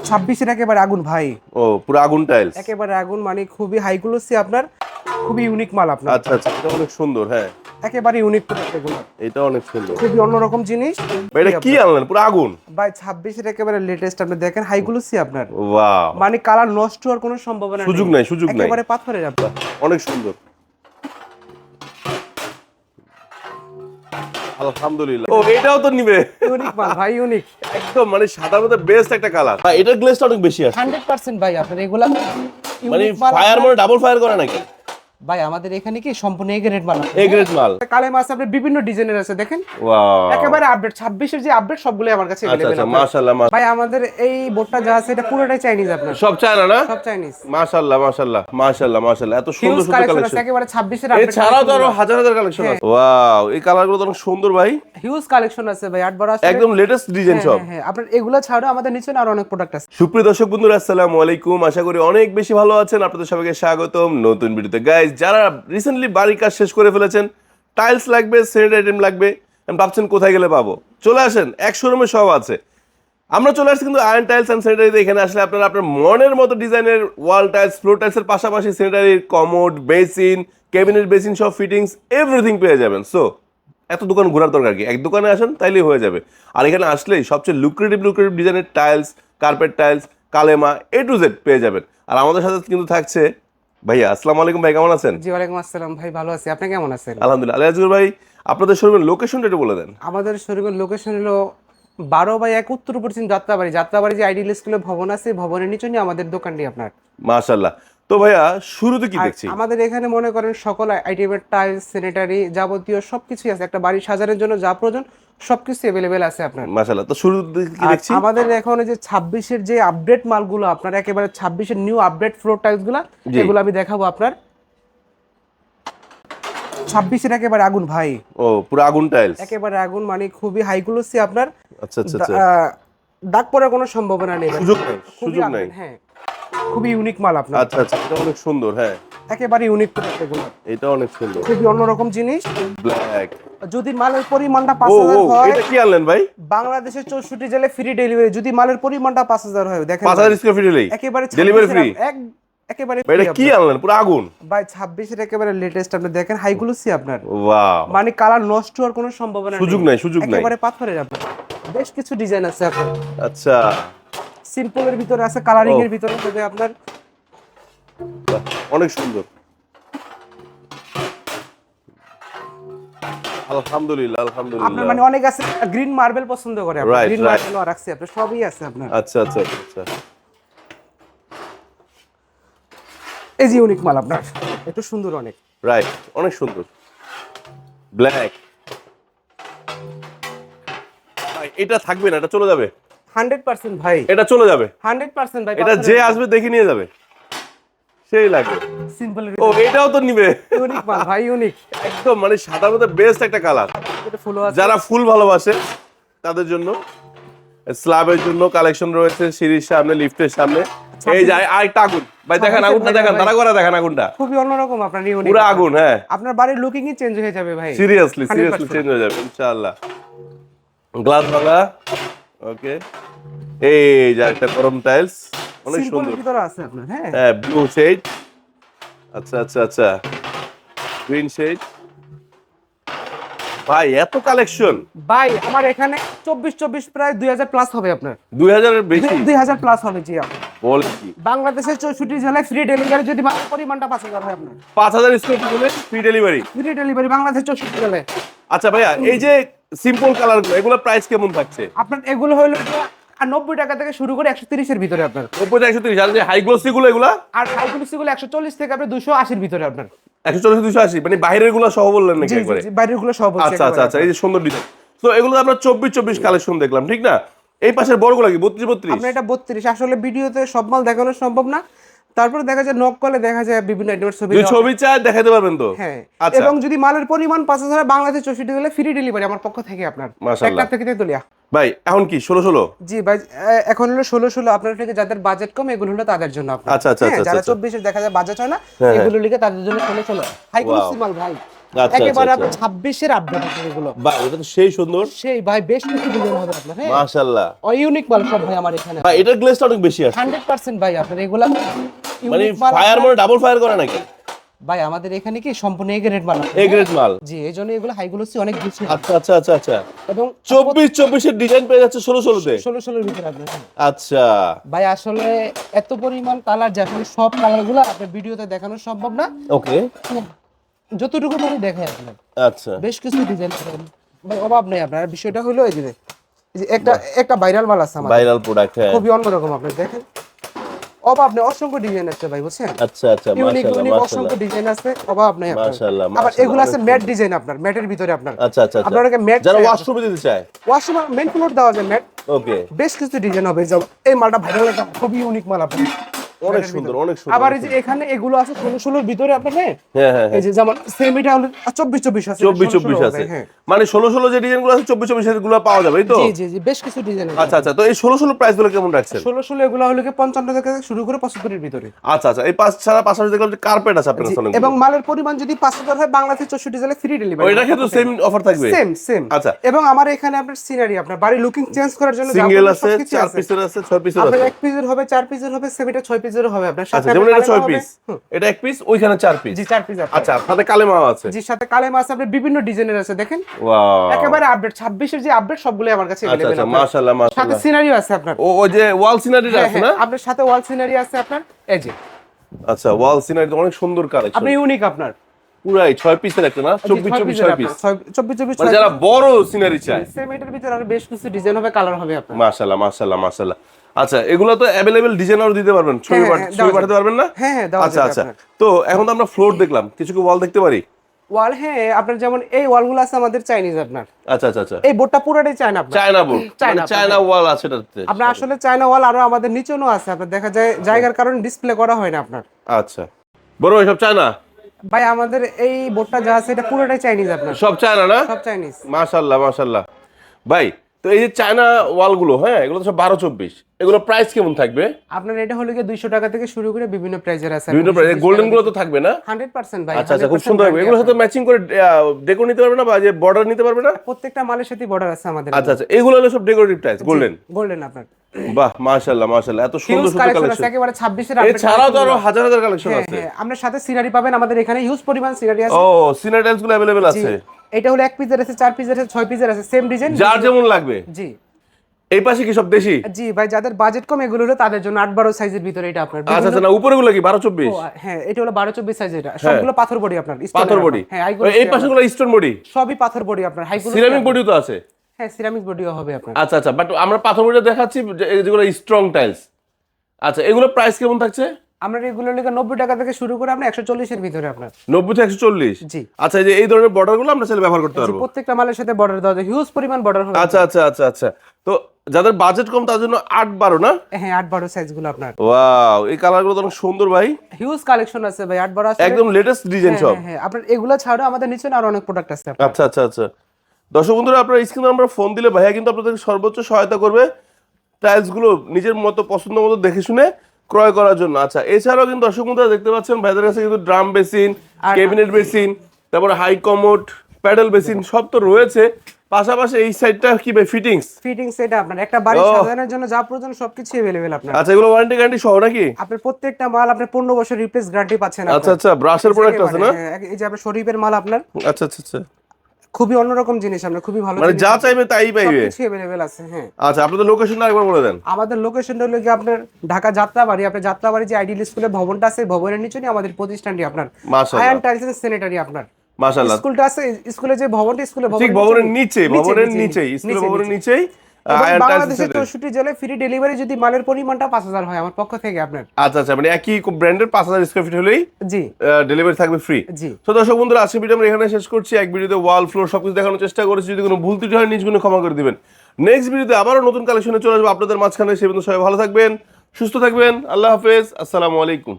26 এর একেবারে আগুন ভাই। ও পুরো আগুন টাইলস। একেবারে আগুন মানে খুবই হাই গ্লোসি আপনার, খুবই ইউনিক মাল আপনার। আচ্ছা আচ্ছা, এটা অনেক সুন্দর। হ্যাঁ, একেবারে ইউনিক প্রোডাক্ট এগুলো, এটা অনেক সুন্দর। খুবই অন্যরকম জিনিস ভাই এটা কি আনলেন? পুরো আগুন ভাই। 26 এর একেবারে লেটেস্ট আপনি দেখেন, হাই গ্লোসি আপনার। ওয়াও, মানে কালার নষ্ট হওয়ার কোনো সম্ভাবনা সুযোগ নাই, সুযোগ নাই। একেবারে পাথরের আপনার, অনেক সুন্দর। আলহামদুলিল্লাহ। ও এটাও তো নিবে। ইউনিক মাল ভাই, ইউনিক একদম মানে সাদার মধ্যে বেস্ট একটা কালার। ভাই এটার গ্লেজটা অনেক বেশি আছে 100% ভাই আপনার এগুলা মানে ইউনিক মাল ফায়ার মানে ডাবল ফায়ার করে নাকি? ভাই আমাদের এখানে কি সম্পূর্ণ এ গ্রেড মাল। এ গ্রেড মাল। কালে মাছ আপনার বিভিন্ন ডিজাইনের আছে দেখেন। ওয়াও, একেবারে আপডেট 26 এর যে আপডেট সবগুলো আমার কাছে আচ্ছা अवेलेबल আচ্ছা, মাশাআল্লাহ। ভাই আমাদের এই বোর্ডটা যা আছে এটা পুরোটাই চাইনিজ আপনার, সব চায়না না? সব চাইনিজ। মাশাআল্লাহ মাশাআল্লাহ মাশাআল্লাহ মাশাআল্লাহ, এত সুন্দর হিউজ সুন্দর কালেকশন আছে কালেকশন। একেবারে 26 এর আপডেট এছাড়াও তো আরো হাজার হাজার কালেকশন আছে। ওয়াও, এই কালারগুলো তো অনেক সুন্দর ভাই। হিউজ কালেকশন আছে ভাই, 8 বড় আছে একদম লেটেস্ট ডিজাইন সব। হ্যাঁ আপনার এগুলা ছাড়াও আমাদের নিচে আরো অনেক প্রোডাক্ট আছে। সুপ্রিয় দর্শক বন্ধুরা, আসসালামু আলাইকুম। আশা করি অনেক বেশি ভালো আছেন। আপনাদের সবাইকে স্বাগতম নতুন ভিডিওতে। গাইস, যারা রিসেন্টলি বাড়ির কাজ শেষ করে ফেলেছেন, টাইলস লাগবে, স্যানিটারি আইটেম লাগবে, ভাবছেন কোথায় গেলে পাবো, চলে আসেন, এক শোরুমে সব আছে। আমরা চলে আসছি কিন্তু আয়রন টাইলস অ্যান্ড স্যানিটারিতে। এখানে আসলে আপনারা আপনার মনের মতো ডিজাইনের ওয়াল টাইলস, ফ্লোর টাইলসের পাশাপাশি sanitary, commode, basin, cabinet basin সব ফিটিংস এভরিথিং পেয়ে যাবেন। সো এত দোকান ঘোরার দরকার কি? এক দোকানে আসেন তাইলেই হয়ে যাবে। আর এখানে আসলেই সবচেয়ে লুক্রেটিভ ডিজাইনের টাইলস, কার্পেট টাইলস, কালেমা, এ টু জেড পেয়ে যাবেন। আর আমাদের সাথে কিন্তু থাকছে ভাইয়া। আসসালামু আলাইকুম ভাই, কেমন আছেন? জি ওয়ালাইকুম আসসালাম ভাই, ভালো আছি, আপনি কেমন আছেন? আলহামদুলিল্লাহ। আলিয়াজগুর ভাই, আপনাদের শোরুমের লোকেশনটা একটু বলে দেন। আমাদের শোরুমের লোকেশন হলো 12/1 উত্তর পশ্চিম যাত্রাবাড়ি। যাত্রাবাড়ি যে আইডিয়াল স্কুলের ভবন আছে, ভবনের নিচে আমাদের দোকানটি আপনার। মাশাআল্লাহ। তো ভাইয়া শুরুতে কি আর দেখছি? আমাদের এখানে মনে করেন সকল আইটেমের টাইলস, স্যানিটারি যাবতীয় সবকিছুই আছে। একটা বাড়ি সাজানোর জন্য যা প্রয়োজন সবকিছু अवेलेबल আছে আপনার। মাশাআল্লাহ। তো শুরুতে কি আর দেখছি? আমাদের এখন এই যে 26 এর যে আপডেট মালগুলো আপনার, একেবারে 26 এর নিউ আপডেট ফ্লোর টাইলসগুলো, জি। এগুলো আমি দেখাবো আপনার। 26 এর একেবারে আগুন ভাই। ও পুরো আগুন টাইলস। একেবারে আগুন মানে খুবই হাই গ্লোসি আপনার। আচ্ছা আচ্ছা আচ্ছা। দাগ পড়ার কোনো সম্ভাবনা নেই ভাই। সুযোগ নাই, খুবই সুযোগ নাই। update, হ্যাঁ খুবই ইউনিক মাল আপনার। আচ্ছা আচ্ছা, এটা অনেক সুন্দর। হ্যাঁ, একেবারে ইউনিক প্রোডাক্ট এগুলো, এটা অনেক সুন্দর। খুবই অন্যরকম জিনিস। ব্ল্যাক। যদি মালের পরিমাণটা ও 5000 ও, হয়, এটা কি আনলেন ভাই? বাংলাদেশের 64 জেলায় ফ্রি ডেলিভারি। যদি মালের পরিমাণটা 5000 হয়, দেখেন 5000 স্কয়ার ফিট হলেই একেবারে ডেলিভারি 26 ফ্রি। একেবারে ভাই এটা কি আনলেন? পুরো আগুন ভাই। 26 এর একেবারে লেটেস্ট আপনি দেখেন, হাই গ্লোসি আপনার। ওয়াও, মানে কালার নষ্ট হওয়ার কোনো সম্ভাবনা সুযোগ নাই, সুযোগ নাই। একেবারে পাথরের আপনার। বেশ কিছু ডিজাইন আছে আপনার, আচ্ছা, সিম্পলের ভিতরে আছে, কালারিং ও। এর ভিতরে হবে আপনার। বাহ, অনেক সুন্দর। আলহামদুলিল্লাহ আপনার আলহামদুলিল্লাহ। মানে অনেক আছে গ্রিন মার্বেল পছন্দ করে, আপনি Right, গ্রিন right. মার্বেলও রাখছি আপনার, সবই আছে আপনার। আচ্ছা আচ্ছা আচ্ছা। এই যে ইউনিক মাল আপনার, একটু সুন্দর অনেক। রাইট, অনেক সুন্দর। ব্ল্যাক। ভাই এটা থাকবে না, এটা চলে যাবে। 100% ভাই, এটা চলে যাবে। 100% ভাই। এটা যে আসবে দেখে নিয়ে যাবে, সেই লাগবে। সিম্পল ও এটাও তো নিবে। ইউনিক মাল ভাই, ইউনিক। একদম মানে সাদার মধ্যে বেস্ট একটা কালার। এটা ফুলও আছে। যারা ফুল ভালোবাসে তাদের জন্য, স্ল্যাবের জন্য কালেকশন রয়েছে সিঁড়ির সামনে, লিফটের সামনে। এই যায় আরেকটা আগুন ভাই, দেখেন আগুনটা, দেখেন তারা করে, দেখেন আগুনটা খুবই অন্যরকম আপনার, ইউনিক পুরো আগুন। হ্যাঁ, আপনার বাড়ির লুকিংই চেঞ্জ হয়ে যাবে ভাই। সিরিয়াসলি 100% চেঞ্জ হয়ে যাবে ইনশাআল্লাহ। গ্লাস ভাঙা। ওকে, এই যে একটা গরম টাইলস, অনেক সিম্পলের সুন্দর। ভিতরে আছে আপনার। হ্যাঁ হ্যাঁ, ব্লু শেড। আচ্ছা আচ্ছা আচ্ছা, গ্রিন শেড। ভাই এত কালেকশন ভাই, আমার এখানে 24 প্রায় 2000 প্লাস হবে আপনার। 2000 এর বেশি 2000 প্লাস হবে জি আপনার। বল কি? বাংলাদেশের 64 জেলায় ফ্রি ডেলিভারি। যদি মালের পরিমাণটা 5000 হয় আপনার, 5000 স্কয়ার ফিট হলে ফ্রি ডেলিভারি। ফ্রি ডেলিভারি বাংলাদেশের 64 জেলায়। আচ্ছা ভাইয়া, এই যে সিম্পল কালারগুলো, এগুলোর প্রাইস কেমন থাকছে? আপনার এগুলো হলো 90 টাকা থেকে শুরু করে 130 এর ভিতরে আপনার। 90 থেকে 130। আর যে হাই গ্লোসি গুলো, এগুলা আর হাইকুলিসি গুলো 140 থেকে আপনার 280 এর ভিতরে আপনার। 140 280, মানে বাইরের গুলো সহ বললেন নাকি জি জি একবারে? জি, বাইরের গুলো সব হচ্ছে আচ্ছা আচ্ছা আচ্ছা, এই যে সুন্দর ডিজাইন। তো এগুলো আমরা 24 কালেকশন দেখলাম, ঠিক না? এই পাশের বড়গুলো কি 32? আপনার এটা 32। আসলে ভিডিওতে সব মাল দেখানো সম্ভব না, তারপরে দেখা যায় নক করলে দেখা যায় বিভিন্ন আইটেমের ছবি যদি ছবি চাই দেখাতে পারবেন তো? হ্যাঁ। আচ্ছা, এবং যদি মালের পরিমাণ 5000 বাংলাদেশ 64 জেলায় ফ্রি ডেলিভারি আমার পক্ষ থেকে আপনার। মাশাআল্লাহ। একটা থেকে তেতুলিয়া। ভাই এখন কি 16 জি ভাই, এখন হলো 16 আপনার থেকে যাদের বাজেট কম, এগুলো হলো তাদের জন্য আপনার। আচ্ছা আচ্ছা হ্যাঁ, আচ্ছা যারা আচ্ছা। 24 এর দেখা যায় বাজেট হয় না, হ্যাঁ, এগুলো লিখে তাদের জন্য 16 হাই ক্লাসি মাল ভাই। আচ্ছা, একেবারে আচ্ছা। আপনার 26 এর আপডেট এগুলো। বাহ, এটা তো সেই সুন্দর। সেই ভাই বেশ কিছু ডিজাইন হবে আপনার, হ্যাঁ মাশাআল্লাহ। ইউনিক মাল সব ভাই আমার এখানে। ভাই এটার গ্লেজটা অনেক বেশি আছে। 100% ভাই আপনার এগুলা মানে ইউনিক মাল। ফায়ার মানে ডাবল ফায়ার করে নাকি? ভাই আমাদের এখানে কি সম্পূর্ণ এ গ্রেড মাল, এ গ্রেড মাল। জি এইজন্য এগুলো হাই গ্লোসি অনেক বেশি। আচ্ছা আচ্ছা আচ্ছা আচ্ছা। এবং 24 এর ডিজাইন পেয়ে যাচ্ছে 16 তে। 16 এর ভিতরে আপনার। আচ্ছা ভাই আসলে এত পরিমাণ কালার যে আসলে সব কালারগুলো আপনার ভিডিওতে দেখানো সম্ভব না, ওকে। যতটুকু পারি দেখাই আপনার। আচ্ছা বেশ কিছু ডিজাইন ভাই অভাব নেই আপনার। বিষয়টা হলো এই যে একটা ভাইরাল মাল আছে আমাদের, ভাইরাল প্রোডাক্ট। হ্যাঁ খুবই অন্যরকম আপনি দেখেন। অভাব নেই, অসংখ্য ডিজাইন আছে ভাই বুঝছেন। আচ্ছা আচ্ছা। ইউনিক মাশাআল্লাহ ইউনিক মাশাআল্লাহ অসংখ্য ডিজাইন আছে, অভাব নেই আপনার। মাশাআল্লাহ আবার মাশাআল্লাহ। এগুলো আছে ম্যাট ডিজাইন আপনার, ম্যাটের ভিতরে আপনার। আচ্ছা আচ্ছা আচ্ছা। আপনারা ম্যাট যারা ওয়াশরুমে দিতে চায়, ওয়াশরুম মেইন ফ্লোর দেওয়া যায় ম্যাট। ওকে। বেশ কিছু ডিজাইন হবে। এই মালটা ভাইরাল, একটা খুবই ইউনিক মাল আপনার, অনেক সুন্দর অনেক সুন্দর। আবার এই যে এখানে এগুলো আছে 16 ভিতরে আপনার, হ্যাঁ হ্যাঁ হ্যাঁ। এই যে যেমন সেম এটা হলো 24 আছে, 24 আছে। হ্যাঁ মানে 16 যে ডিজাইনগুলো আছে 24 এগুলো পাওয়া যাবে, এই তো? জি জি জি বেশ কিছু ডিজাইন আছে। আচ্ছা আচ্ছা। তো এই 16 প্রাইস গুলো কেমন রাখছেন? 16 এগুলো হলো কি 55 থেকে শুরু করে 75 এর ভিতরে। আচ্ছা আচ্ছা। এই পাঁচ ছাড়া পাশাপাশি দেখলাম যে কার্পেট আছে আপনার কাছে। এবং মালের পরিমাণ যদি 5000 হয় বাংলাদেশে 64 জেলায় ফ্রি ডেলিভারি। ওইটা ক্ষেত্রে সেম অফার থাকবে? সেম। আচ্ছা। এবং আমার এখানে আপনার সিনারি আপনার বাড়ি লুকিং চেঞ্জ করার জন্য সিঙ্গেল আছে, 4 পিসের আছে, 6 পিসের আপনার আছে। 1 পিসের হবে, 4 পিসের হবে, সেমিটা 6 পিসের হবে আপনার সাথে। আচ্ছা, যেমন এটা 6 পিস, এটা 1 পিস, ওইখানে 4 পিস। জি 4 পিস আছে। আচ্ছা, সাথে কালেমাও আছে। জি সাথে কালেমা আছে, আপনার বিভিন্ন ডিজাইনের আছে দেখেন। ওয়াও, একেবারে আপডেট 26 এর যে আপডেট সবগুলো আমার কাছে আচ্ছা अवेलेबल আচ্ছা। আছে। মাশাআল্লাহ সাথে মাশাআল্লাহ। সিনারিও আছে আপনার। ওই যে ওয়াল সিনারিটা আছে না? আপনার সাথে ওয়াল সিনারি আছে আপনার, এই যে। আচ্ছা, ওয়াল সিনারি তো অনেক সুন্দর কালেকশন। আপনি ইউনিক আপনার পুরাই 6 পিসের একটা না? 24 6 পিস। 24 মানে যারা বড় সিনারি চায়, সেম এটার ভিতরে আরো বেশ কিছু ডিজাইন হবে, কালার হবে আপনার। মাশাআল্লাহ মাশাআল্লাহ মাশাআল্লাহ। আচ্ছা, এগুলো তো अवेलेबल ডিজাইন আরো দিতে পারবেন, ছবি পাঠাতে পারবেন না? হ্যাঁ হ্যাঁ দেওয়া আচ্ছা যাবে আচ্ছা। আপনার। তো এখন তো আমরা ফ্লোর দেখলাম, কিছু কি ওয়াল দেখতে পারি? ওয়াল, হ্যাঁ আপনার যেমন এই ওয়ালগুলো আছে আমাদের চাইনিজ আপনার। আচ্ছা আচ্ছা আচ্ছা। এই বোর্ডটা পুরোটাই চায়না আপনার। চায়না বোর্ড, মানে চায়না ওয়াল আছে এটাতে। আপনার আসলে চায়না ওয়াল আরো আমাদের নিচেও আছে আপনার, দেখা যায় জায়গার কারণে ডিসপ্লে করা হয় না আপনার। আচ্ছা, বড় এসব চায়না? ভাই আমাদের এই বোর্ডটা যা আছে এটা পুরোটাই চাইনিজ আপনার, সব চায়না না? সব চাইনিজ। মাশাআল্লাহ মাশাআল্লাহ। ভাই, তো এই যে চায়না ওয়ালগুলো, হ্যাঁ, এগুলো তো সব 12 24, এগুলো প্রাইস কেমন থাকবে? আপনার এটা হলো কি 200 টাকা থেকে শুরু করে বিভিন্ন প্রাইজের আছে। বিভিন্ন প্রাইস। গোল্ডেন গুলো তো থাকবে না? 100% ভাই। আচ্ছা আচ্ছা, খুব সুন্দর হবে। এগুলোর সাথে ম্যাচিং করে ডেকোর নিতে পারবে না, বা যে বর্ডার নিতে পারবে না? প্রত্যেকটা মালের সাথে বর্ডার আছে আমাদের। আচ্ছা আচ্ছা, এগুলো হলো সব ডেকোরেটিভ টাইস, গোল্ডেন। গোল্ডেন আপনার। বাহ, মাশাআল্লাহ মাশাআল্লাহ, এত সুন্দর হিউজ সুন্দর কালেকশন আছে, কালেকশন। একেবারে 26 এর আপডেট। এছাড়াও তো আরো হাজার হাজার কালেকশন আছে। হ্যাঁ, আপনার সাথে সিনারি পাবেন আমাদের এখানে, হিউজ পরিমাণ সিনারি আছে। ও, সিনারি টাইলস গুলো अवेलेबल আছে? এটা হলো 1 পিসের আছে, 4 পিসের আছে, 6 পিসের আছে, সেম ডিজাইন, যার যেমন লাগবে। জি এই পাশে কি সব দেশি? জি ভাই, যাদের বাজেট কম এগুলো হলো তাদের জন্য 8-12 সাইজের ভিতরে এটা আপনার। আচ্ছা আচ্ছা, না উপরে গুলো কি 12 24? হ্যাঁ, এটা হলো 12-24 সাইজ। এটা সবগুলো পাথর বডি আপনার, পাথর বডি। হ্যাঁ, এই পাশে গুলো স্টোন বডি, সবই পাথর বডি আপনার, হাই কোয়ালিটি। সিরামিক বডিও তো আছে? হ্যাঁ, সিরামিক বডিও হবে আপনার। আচ্ছা আচ্ছা, বাট আমরা পাথর বডিটা দেখাচ্ছি যেগুলো স্ট্রং টাইলস। আচ্ছা, এগুলো প্রাইস কেমন থাকছে? আমরা এগুলো লেগে 90 টাকা থেকে শুরু করে আপনি 140 এর ভিতরে আপনার। 90 থেকে 140? জি। আচ্ছা, এই যে এই ধরনের বর্ডার গুলো আমরা চাইলে ব্যবহার করতে পারবো? প্রত্যেকটা মালের সাথে বর্ডার দেওয়া যায়, হিউজ পরিমাণ বর্ডার হবে। আচ্ছা আচ্ছা আচ্ছা আচ্ছা। তো যাদের বাজেট কম তার জন্য 8-12 না? হ্যাঁ, 8-12 সাইজ গুলো আপনার। ওয়াও, এই কালারগুলো তো অনেক সুন্দর ভাই। হিউজ কালেকশন আছে ভাই, 8-12 আছে একদম লেটেস্ট ডিজাইন সব। হ্যাঁ, আপনার এগুলো ছাড়াও আমাদের নিচে আরো অনেক প্রোডাক্ট আছে আপনার। আচ্ছা আচ্ছা আচ্ছা। দর্শক বন্ধুরা, আপনারা স্ক্রিনে আমরা ফোন দিলে ভাইয়া কিন্তু আপনাদের সর্বোচ্চ সহায়তা করবে টাইলস গুলো নিজের মতো পছন্দ মতো দেখে শুনে ক্রয় করার জন্য। আচ্ছা, এছাড়াও কিন্তু দর্শক বন্ধুরা দেখতে পাচ্ছেন ভাইদের কাছে কিন্তু ড্রাম বেসিন, ক্যাবিনেট বেসিন, তারপরে হাই কমোড, প্যাডেল বেসিন সব তো রয়েছে। পাশাপাশি এই সাইডটা কি ভাই, ফিটিংস এটা আপনার একটা বাড়ি সাজানোর জন্য যা প্রয়োজন সবকিছু अवेलेबल আপনার। আচ্ছা, এগুলো ওয়ারেন্টি গ্যারান্টি সহ নাকি? আপনার প্রত্যেকটা মাল আপনি 15 বছর রিপ্লেস গ্যারান্টি পাচ্ছেন। আচ্ছা আচ্ছা, ব্রাশের প্রোডাক্ট আছে না? হ্যাঁ, এই যে আপনার শরীফের মাল আপনার। আচ্ছা আচ্ছা আচ্ছা, খুবই অন্যরকম জিনিস, আমরা খুবই ভালো মানে যা চাইবে তাই পাইবে? সবকিছু अवेलेबल আছে। হ্যাঁ। আচ্ছা, আপনাদের লোকেশনটা একবার বলে দেন। আমাদের লোকেশনটা হলো কি আপনার ঢাকা যাত্রাবাড়ি। আপনার যাত্রাবাড়ি যে আইডিয়াল স্কুলের ভবনটা আছে, ভবনের নিচেই আমাদের প্রতিষ্ঠানটি আপনার। মাশাআল্লাহ, আয়ন টাইলস এন্ড স্যানিটারি আপনার। মাশাআল্লাহ। স্কুলটা আছে, স্কুলে যে ভবনটা, স্কুলের ঠিক ভবনের নিচে, ভবনের নিচেই, স্কুলের ভবনের নিচেই আয়ন টাইলস। বাংলাদেশের 64 জেলায় ফ্রি ডেলিভারি যদি মালের পরিমাণটা 5000 হয় আমার পক্ষ থেকে আপনার। আচ্ছা আচ্ছা, মানে একই ব্র্যান্ডের 5000 স্কয়ার ফিট হলেই জি ডেলিভারি থাকবে ফ্রি। জি। তো দর্শক বন্ধুরা, আজকে ভিডিও আমরা এখানে শেষ করছি। এক ভিডিওতে ওয়াল, ফ্লোর সবকিছু দেখানোর চেষ্টা করেছি। যদি কোনো ভুল ত্রুটি হয় নিজ গুণে ক্ষমা করে দিবেন। নেক্সট ভিডিওতে আবারও নতুন কালেকশনে চলে আসবো আপনাদের মাঝখানে। সে পর্যন্ত সবাই ভালো থাকবেন, সুস্থ থাকবেন। আল্লাহ হাফেজ, আসসালামু আলাইকুম।